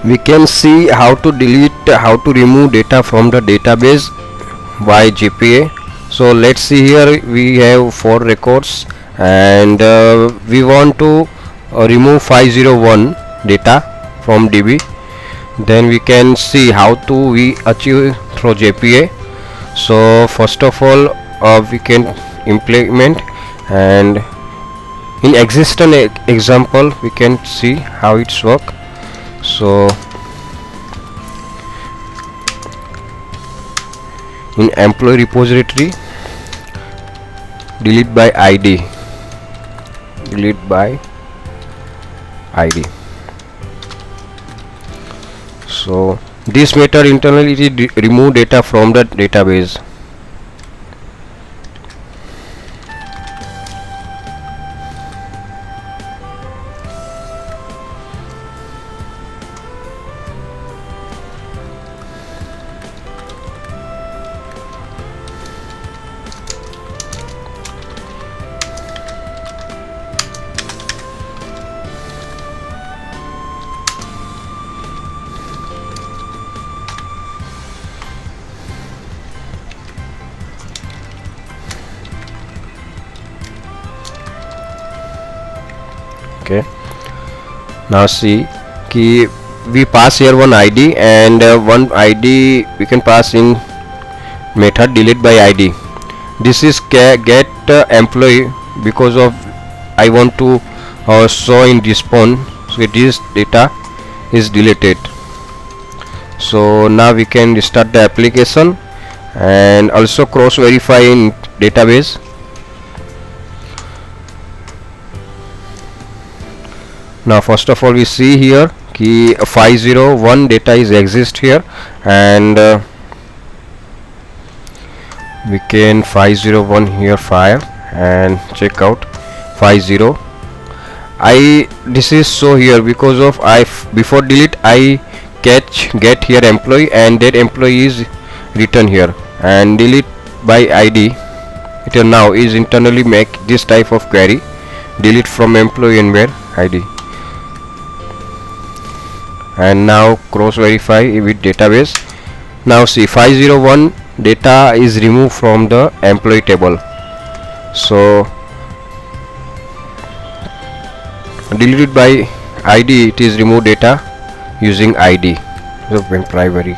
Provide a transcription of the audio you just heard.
We can see how to delete, how to remove data from the database by GPA. So let's see, here we have 4 records, and we want to remove 501 data from DB. Then we can see how to we achieve through JPA. So first of all, we can implement, and in existing example we can see how it's work. So in employee repository, delete by ID, delete by ID. So this method internally remove data from the database. Okay, now see key we pass here one ID, and one ID we can pass in method delete by ID. This is get employee, because of I want to show in response, so this data is deleted. So now we can restart the application and also cross verify in database. Now first of all we see here key 501 data is exist here, and we can 501 here fire and check out 50. This is so here because of before delete I get here employee, and that employee is written here, and delete by ID it now is internally make this type of query, delete from employee and where ID. And now cross verify with database. Now see 501 data is removed from the employee table. So deleted by ID, it is remove data using ID, so when primary.